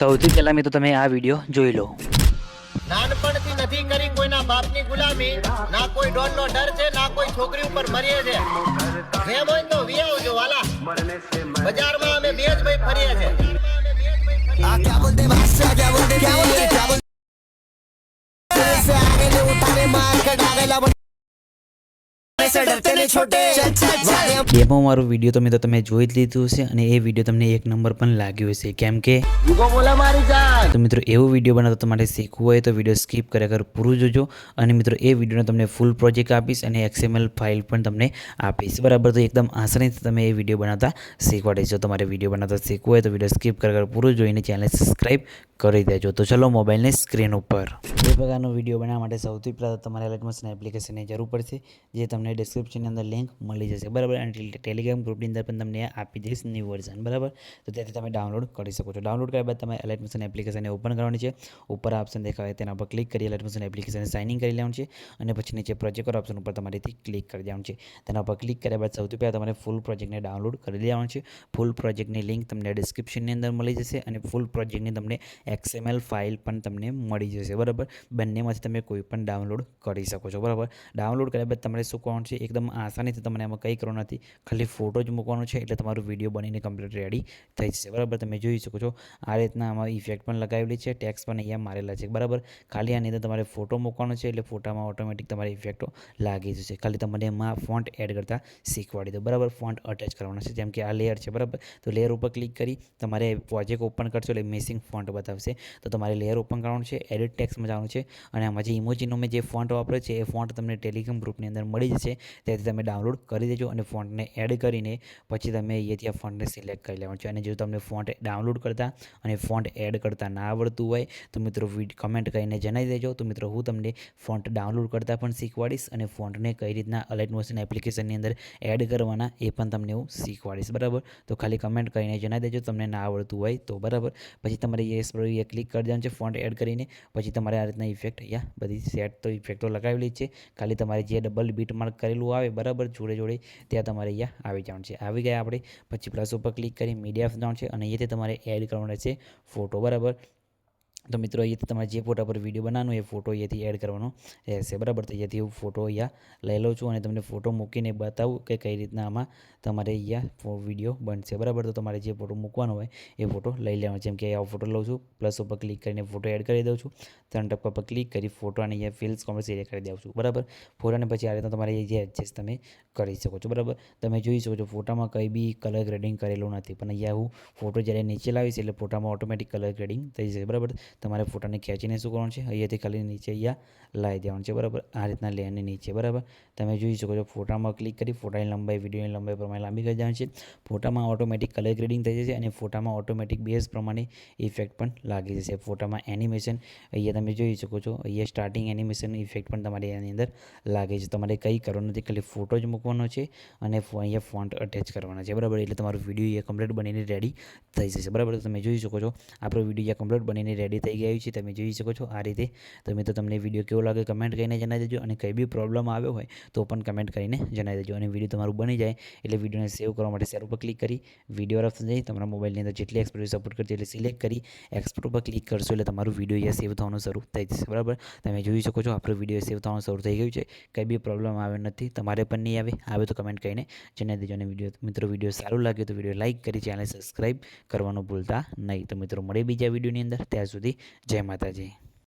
સૌથી પહેલા મેં તો તમે આ વિડીયો જોઈ લો। નાનપણથી નથી કરી કોઈના બાપની ગુલામી, ના કોઈ ડોનનો ડર છે, ના કોઈ છોકરી ઉપર મરીએ છે। પ્રેમ હોય તો વિયાવજો વાલા, બજારમાં અમે બે જ ભાઈ ફરીએ છે। આ ક્યા બોલતે ભાષા, ક્યા બોલતે ક્યા બોલતે से आगे ले उठाने मार के डागेला से डरते नहीं छोटे। ડેમો વાળો વિડીયો તો મેં તો તમે જોઈ જ લીધું હશે અને એ વિડીયો તમને એક નંબર પણ લાગ્યો હશે, કેમ કે બોલા મારી જાન। તો મિત્રો એવો વિડીયો બનાવતો તમારે શીખવું હોય તો વિડીયો સ્કીપ કર્યા કર પૂરું જોજો। અને મિત્રો એ વિડીયોનો તમને ફૂલ પ્રોજેક્ટ આપીશ અને XML ફાઇલ પણ તમને આપીશ, બરાબર। તો એકદમ આસાનીથી તમે એ વિડીયો બનાવતા શીખવાડીશ। જો તમારે વિડીયો બનાવતા શીખવું હોય તો વિડીયો સ્કીપ કર્યા કર પૂરું જોઈને ચેનલ સબસ્ક્રાઈબ કરી દેજો। તો ચલો મોબાઈલની સ્ક્રીન ઉપર એ પ્રકારનો વિડીયો બનાવવા માટે સૌથી પહેલાં તમારે એલાઇટમોશન એપ્લિકેશનની જરૂર પડશે, જે તમને ડિસ્ક્રિપ્શનની અંદર લિંક મળી જશે, બરાબર। અને ટેલિગ્રામ ગ્રુપની અંદર પણ તમને આપી દઈશ ન્યૂ વર્ઝન, બરાબર। તો ત્યાંથી તમે ડાઉનલોડ કરી શકો છો। ડાઉનલોડ કર્યા બાદ તમે એલાઇટમોશન એપ્લિકેશનને ઓપન કરવાની છે। ઉપર ઓપ્શન દેખાય તેના પર ક્લિક કરી એલાઇટમોશન એપ્લિકેશન સાઇન ઇન કરી લેવાનું છે અને પછી નીચે પ્રોજેક્ટ ઓપ્શન ઉપર તમારેથી ક્લિક કરી દેવાનું છે। તેના પર ક્લિક કર્યા બાદ સૌથી પહેલાં તમારે ફૂલ પ્રોજેક્ટને ડાઉનલોડ કરી લેવાનું છે। ફૂલ પ્રોજેક્ટની લિંક તમને ડિસ્ક્રિપ્શનની અંદર મળી જશે અને ફૂલ પ્રોજેક્ટની તમને XML ફાઇલ પણ તમને મળી જશે, બરાબર। બંનેમાંથી તમે કોઈ પણ ડાઉનલોડ કરી શકો છો, બરાબર। ડાઉનલોડ કર્યા બાદ તમારે શું કરવાનું છે, એકદમ આસાનીથી તમને એમાં કંઈ કરવાનું નથી, ખાલી ફોટો જ મૂકવાનો છે એટલે તમારું વિડીયો બનીને કમ્પ્લીટ રેડી થઈ જશે, બરાબર। તમે જોઈ શકો છો આ રીતના આમાં ઇફેક્ટ પણ લગાવેલી છે, ટેક્સ પણ અહીંયા મારેલા છે, બરાબર। ખાલી આની અંદર તમારે ફોટો મૂકવાનો છે એટલે ફોટામાં ઓટોમેટિક તમારી ઇફેક્ટો લાગી જશે। ખાલી તમને એમાં ફોન્ટ એડ કરતાં શીખવાડી દો, બરાબર। ફોન્ટ અટેચ કરવાનો છે, જેમ કે આ લેયર છે, બરાબર। તો લેયર ઉપર ક્લિક કરી તમારે પ્રોજેક્ટ ઓપન કરશો એટલે મિસિંગ ફોન્ટ બતાવશે, તો તમારે લેયર ઓપન કરવાનું છે, એડિટ ટેક્સમાં જવાનું છે અને આમાં જે ઇમોજીનો મેં જે ફોન્ટ વાપરે છે એ ફોન્ટ તમને ટેલિગ્રામ ગ્રુપની અંદર મળી જશે, ત્યાંથી તમે ડાઉનલોડ કરી દેજો અને ફોન્ટને એડ કરીને પછી તમે અહીંયાથી આ ફોન્ટને સિલેક્ટ કરી લેવાનું છે। અને જો તમને ફોન્ટ ડાઉનલોડ કરતા અને ફોન્ટ એડ કરતા ના આવડતું હોય તો મિત્રો કમેન્ટ કરીને જણાવી દેજો। તો મિત્રો હું તમને ફોન્ટ ડાઉનલોડ કરતાં પણ શીખવાડીશ અને ફોન્ટને કઈ રીતના એલાઇટમોશન એપ્લિકેશનની અંદર એડ કરવાના એ પણ તમને હું શીખવાડીશ, બરાબર। તો ખાલી કમેન્ટ કરીને જણાવી દેજો તમને ના આવડતું હોય તો, બરાબર। પછી તમારે યસ પર ક્લિક કરી દેવાનું છે ફોન્ટ એડ કરીને। પછી તમારે આ રીતના ઇફેક્ટ અહીંયા બધી સેટ તો ઇફેક્ટો લગાવેલી છે, ખાલી તમારે જે ડબલ બીટ માર્ક કરેલું આવે, બરાબર, જોડે જોડે ત્યાં તમારે અહીંયા આવી જવાનું છે। આવી ગયા આપણે પછી પ્લસ ઉપર ક્લિક કરી મીડિયા જવાનું છે અને અહીંયાથી તમારે એડ કરવાનો છે ફોટો, બરાબર। તો મિત્રો અહીંયાથી તમારે જે ફોટા પર વિડીયો બનાવવાનો એ ફોટો અહીંયાથી એડ કરવાનો રહેશે, બરાબર। તો અહીંયાથી હું ફોટો અહીંયા લઈ લઉં છું અને તમને ફોટો મૂકીને બતાવું કે કઈ રીતના આમાં તમારે અહીંયા વિડીયો બનશે, બરાબર। તો તમારે જે ફોટો મૂકવાનો હોય એ ફોટો લઈ લેવાનો, જેમ કે આ ફોટો લઉં છું, પ્લસ ઉપર ક્લિક કરીને ફોટો એડ કરી દઉં છું, ત્રણ ટપકા પર ક્લિક કરી ફોટો અને અહીંયા ફિલ્સ કોમર્સ એરિયા કરી દઉં છું, બરાબર। ફોટાને પછી આ રીતના તમારે જે એડજસ્ટ તમે કરી શકો છો, બરાબર। તમે જોઈ શકો છો ફોટામાં કંઈ બી કલર ગ્રેડિંગ કરેલું નથી, પણ અહીંયા હું ફોટો જ્યારે નીચે લાવીશ એટલે ફોટામાં ઓટોમેટિક કલર ગ્રેડિંગ થઈ જશે, બરાબર। તમારે ફોટાને ખેંચીને શું કરવાનું છે, અહીંયાથી ખાલી નીચે અહીંયા લાવી દેવાનું છે, બરાબર। આ રીતના લેયરની નીચે, બરાબર। તમે જોઈ શકો છો ફોટામાં ક્લિક કરી ફોટાની લંબાઈ વિડીયોની લંબાઈ પ્રમાણે લાંબી કરી દેવાની છે। ફોટામાં ઓટોમેટિક કલર ગ્રેડિંગ થઈ જશે અને ફોટામાં ઓટોમેટિક બેઝ પ્રમાણે ઇફેક્ટ પણ લાગી જશે। ફોટામાં એનિમેશન અહીંયા તમે જોઈ શકો છો, અહીંયા સ્ટાર્ટિંગ એનિમેશન ઇફેક્ટ પણ તમારે એની અંદર લાગે છે। તમારે કંઈ કરવાનું નથી, ખાલી ફોટો જ મૂકવાનો છે અને અહીંયા ફોન્ટ અટેચ કરવાના છે, બરાબર। એટલે તમારો વિડીયો અહીંયા કમ્પ્લીટ બનીને રેડી થઈ જશે, બરાબર। તો તમે જોઈ શકો છો આપણો વિડીયો અહીંયા કમ્પ્લીટ બનીને રેડી થઈ ગયું છે, તમે જોઈ શકો છો આ રીતે। તો મિત્રો તમને વિડીયો કેવો લાગે કમેન્ટ કરીને જણાવી દેજો અને કંઈ બી પ્રોબ્લેમ આવ્યો હોય તો પણ કમેન્ટ કરીને જણાવી દેજો। અને વિડીયો તમારું બની જાય એટલે વિડીયોને સેવ કરવા માટે શેર ઉપર ક્લિક કરી વિડીયો ઓપ્શન જઈ તમારા મોબાઈલની અંદર જેટલી એક્સપોર્ટ સપોર્ટ કરતી એટલે સિલેક્ટ કરી એક્સપોર્ટ ઉપર ક્લિક કરશો એટલે તમારું વિડીયો અહીંયા સેવ થવાનું શરૂ થઈ જશે, બરાબર। તમે જોઈ શકો છો આપણો વિડીયો સેવ થવાનું શરૂ થઈ ગયું છે, કંઈ બી પ્રોબ્લેમ આવ્યો નથી, તમારે પણ નહીં આવે તો કમેન્ટ કરીને જણાવી દેજો। અને વિડીયો સારું લાગ્યું તો વિડીયો લાઇક કરી ચેનલ સબસ્ક્રાઈબ કરવાનું ભૂલતા નહીં। તો મિત્રો મળે બીજા વિડીયોની અંદર, ત્યાં સુધી જય માતાજી।